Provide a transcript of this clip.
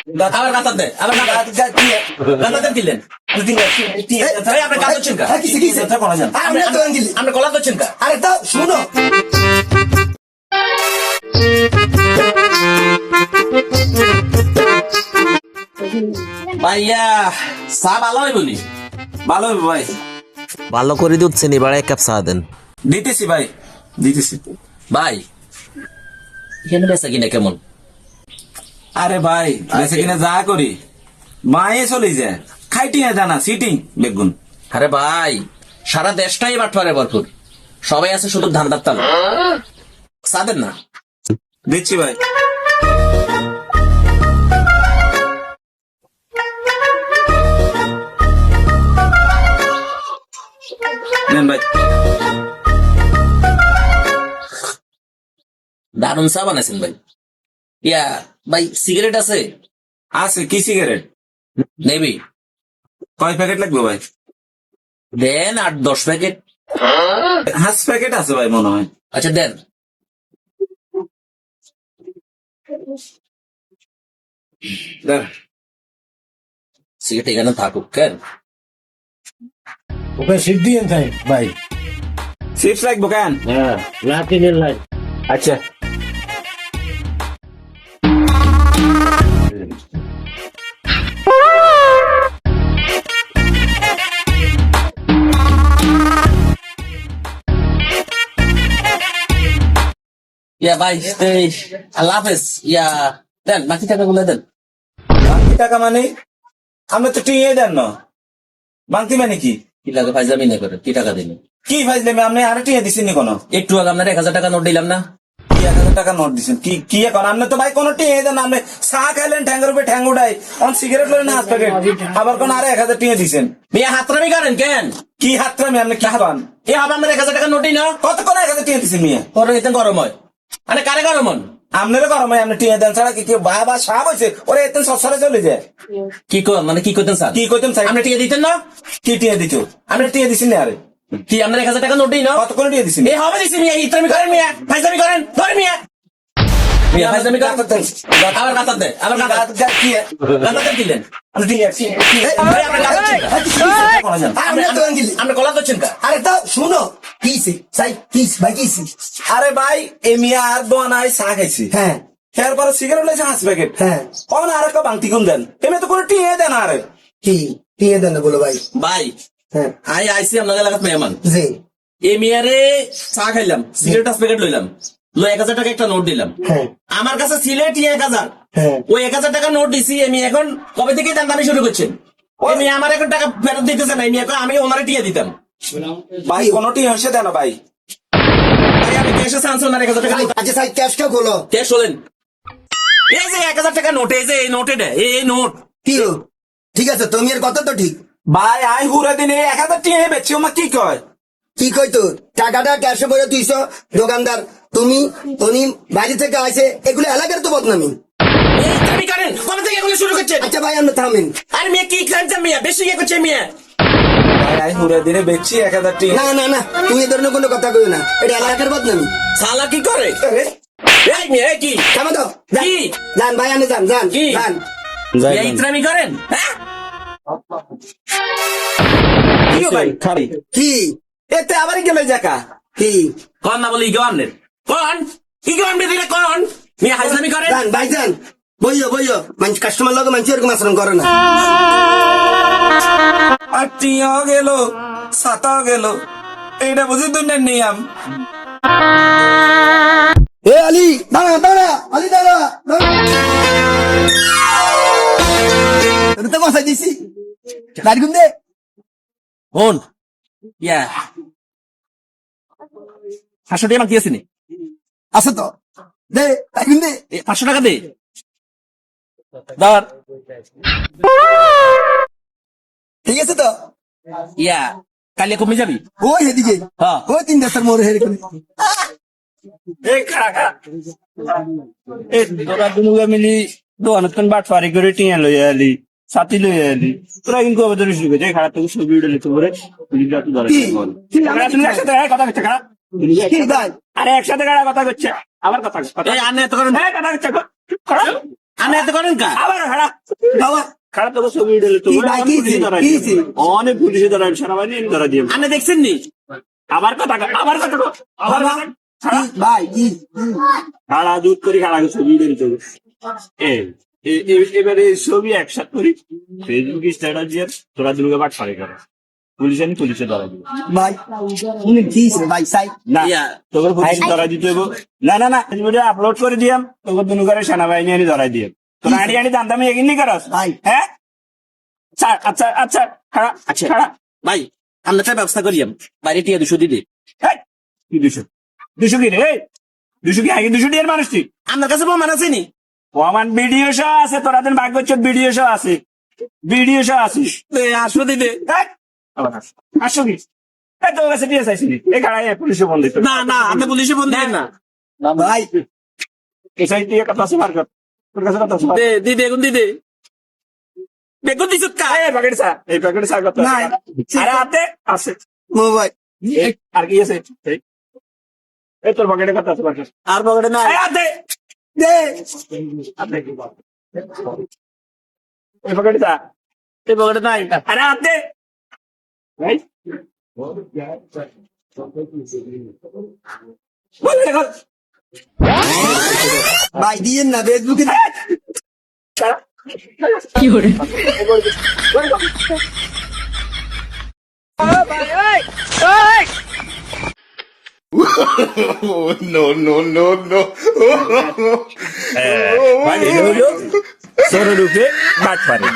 আবার গাতা দে আবার গাতা দিলেন আপনি কাজ করছেন কা আপনি কলা করছেন কা আরে তা শুনো ভাইয়া চা ভালো হইব নি ভালো হবে ভাই, ভালো করে দিচ্ছেন, এবারে এক কাপ চা দেন। দিতেছি ভাই, দিতেছি। ভাই এখানে বেচা কিনা কেমন? আরে ভাই বেঁচে কিনা যা করি মায়ে চলে যায়, খাইটিয়া জানা সিটিং বেগুন। আরে ভাই সারা দেশটাই বাটপারে ভরপুর, সবাই আছে শুধু ধান্দার তাল। চা দেন না। দিচ্ছি ভাই। নেন ভাই। দারুন চা বানাইছেন ভাই। ইয়া ভাই সিগারেট আছে? আছে, কি সিগারেট? নেবি? কয় প্যাকেট লাগবে ভাই? দেন 8-10 প্যাকেট। 5 প্যাকেট আছে ভাই মনে হয়। আচ্ছা দেন। দেন। সিগারেট এখানে থাকুক কেন? ওকে শিখ দিয়েন তাই ভাই। চিপস লাগবো কেন? হ্যাঁ লাটিনের লাই। আচ্ছা। ইয়া ভাই আল্লাহ হাফেজ। ইয়া দেন বাকি টাকাগুলো দেন। বাংতি টাকা মানে আমরা তো টিয়ে দেন না। বাংতি মানে কি? কি লাগে ফাইজামি না করে কি টাকা দিন? কি ফাইজলে আপনি আরে টিয়ে দিচ্ছেন কোনো? একটু আগে আপনার 1000 টাকা নোট দিলাম না? কি 1000 টাকা নোট দিচ্ছেন? কি কি এখন আপনি তো ভাই কোনো টিয়ে দেন, আপনি চা খাইলেন ঠ্যাঙ্গের উপরে ঠ্যাং উঠাই, অন সিগারেট লইলেন 5 প্যাকেট, আবার কোন আরে 1000 টিয়ে দিচ্ছেন? মিয়া হাতরামি করেন কেন? কি হাতরামি? আপনি কি হাবান? এ হবে আপনার 1000 টাকা নোটই না? কত কোন 1000 টিয়ে দিচ্ছেন মিয়া? ওর এতে গরম হয়। আরে কারে গরম হন? আপনারও গরম হয়, আপনি টিয়ে দেন ছাড়া কি কেউ বাবা সাপ হয়েছে ওরা এত সসরে চলে যায়। কি মানে কি করতেন স্যার? কি কইতেন চাই? আপনি টিকে দিতেন না? কি টিয়ে দিত? আপনি টিয়ে দিচ্ছেন না? আরে কি আপনার 1000 টাকা নোটই না? কত কোন টিয়ে দিচ্ছেন? এ হবে দিছি মিয়া, ইতরামি করেন মিয়া, ফাইজামি করেন, ধরে মিয়া। মিয়া ফাইজামি করেন। আবার গাতা দে আবার গাতা দিলেন। আপনি টিয়ে ভাই আপনার গাতা করছেন কা? আপনি কলা করছেন কা? আরে তা শুনো কিছে সাই কিস ভাই কিছে। আরে ভাই এ মিয়া আর দোয়ানায় চা খাইছি, হ্যাঁ এরপরে সিগারেট লাইছে 5 প্যাকেট, হ্যাঁ কখন আর একটা বাংতি কোন দেন? এমনি তো কোনো টিয়ে দেন আরে। কি দিয়ে দেন বলো ভাই। ভাই হ্যাঁ আইসি আপনাদের এলাকাত মেহমান। জি এ মিয়ারে চা খাইলাম, সিগারেট 5 প্যাকেট লইলাম, 1000 টাকা একটা নোট দিলাম। হ্যাঁ আমার কাছে সিলেট 1000, হ্যাঁ ওই 1000 টাকা নোট দিছি। আমি এখন কবে থেকে দামি শুরু করছেন? আমি আমার এখন টাকা ফেরত দিতেছে না, আমি ওনারে টিয়া দিতাম। ভাই কোনো টিয়ে হচ্ছে দেন ভাই। ভাই আমি ক্যাশে চান্স ওনার 1000 টাকা আচ্ছা সাই ক্যাশটা খোলো। ক্যাশ হলেন। এই যে 1000 টাকা নোট, এই যে এই নোটে এই নোট। কি হলো? ঠিক আছে তুমি এর কথা তো ঠিক। ভাই আই হুরা দিনে 1000 টিয়ে বেচছি, ওমা কি কয়? কি কইতো টাকাটা ক্যাশে করে 200 দোকানদার তুমি উনি বাইরে থেকে আসে, এগুলো এলাকার তো বদনামি। এই দাবি করেন কবে থেকে এগুলো শুরু করছেন? আচ্ছা ভাই আমরা থামেন। আর মেয়ে কি খাচ্ছেন মিয়া? বেশি ইয়ে করছে মিয়া। ভাই আই হুরা দিনে বেচছি 1000 টিয়ে। না না না তুমি এ ধরনের কোনো কথা কইও না, এটা এলাকার বদনামি। সালা কি করে? এই মেয়ে কি থামো তো কি? যান ভাই আমি যান যান কি? যান। মেয়ে ইতরামি করেন? হ্যাঁ? কি ভাই খালি কি এতে আবার গেলে জাকা। কি কন না বলি ইগো আমনের কন ইগো আমনের দিলে কন মেয়ে হাইজলামি করেন? যান ভাই যান, বইও বইও, মানুষ কাস্টমার লগে মানুষ এরকম আচরণ করে না। আর টিয়াও গেল, সাতাও গেল, এইটা বুঝি দুনিয়ার নিয়ম। এ আলী দাঁড়া দাঁড়া, আলী দাঁড়া দাঁড়া। তোর তো বসাই দিছি দাঁড়ি ঘুম দে। হন ইয়া 500 টাকা মাগিয়েছি নি? আছে তো দে দাঁড়ি ঘুম দে। 500 টাকা দে ধর। ঠিক আছে তো ইয়া কালিয়া কমে যাবি? ওই এদিকে হ্যাঁ। ওই 3 দেশের মোড়ে হেরে করে। এই খাড়া খাড়া এই তোরা দুনুগা মিলি দোকানত বাটফারি করে টিয়া লই আলি, ছাতি লই আলি, তোরা কিন্তু কবে ধরে শুরু করছে? খারাপ থেকে ছবি উঠে লিখতে পারে তুমি একসাথে কথা করছে খারাপ। কি ভাই আরে একসাথে কথা করছে আবার কথা এই আনে তো করেন। কথা করছে আমি এত করেন কা আবার খারাপ বাবা খারাপ তোকে ছবি উঠলে তো কি ভাই, কি পুলিশে ধরা কি দিয়ে অনেক পুলিশে ধরা সেনাবাহিনী ধরা দিয়ে আপনি দেখছেন নি আবার কথা আবার কথা আবার কথা কি ভাই কি খাড়া দুধ করি খাড়া ছবি উঠে তো এবারে এই ছবি একসাথ করি ফেসবুক স্ট্যাটাস দিয়ে তোরা দুর্গা পাঠ পারে করে পুলিশ আনি পুলিশে ধরা দিবে ভাই উনি কি ভাই সাই না ইয়া। তোকে পুলিশ ধরা দিতে হইব না ফেসবুকে আপলোড করে দিয়াম তোকে দুনুকারে সেনাবাহিনী আনি ধরাই দিয়ে তোরা আনি আনি জানতাম এগিয়ে নি করস ভাই। হ্যাঁ আচ্ছা খাড়া আচ্ছা খাড়া ভাই আমরা একটা ব্যবস্থা করিয়াম বাইরে টিয়া 200 দিদি এই, কি 200 কি রে এই 200 কি আগে 200 টিয়ার মানুষ তুই আপনার কাছে প্রমাণ আছে নি আমার ভিডিও সহ আছে তোরাদের ভাগ্য হচ্ছে ভিডিও সহ আছে আসবো দিদি এই, আবার আসো কি এই তোর কাছে টিয়া চাইছি এই খাড়াই পুলিশে বন্ধ দিত না আপনি পুলিশে ফোন দিবেন না ভাই এই সাইড দিয়ে কথা আছে মার্কেট তোর কাছে কথা আছে দিদি বেগুন দিদি বেগুন দিছত কা এই প্যাকেট চা কথা না। আরে হাতে আছে মোবাইল এই, আর কি আছে এই তোর পকেটে কথা আছে মার্কেট আর পকেটে না এই হাতে দে হাতে এই পকেটে চা এই পকেটে নাই আরে হাতে এই বল রে কর ভাই দিয়েন না ফেসবুকে কি হরে মানে হলো সরলুকে বাট পারে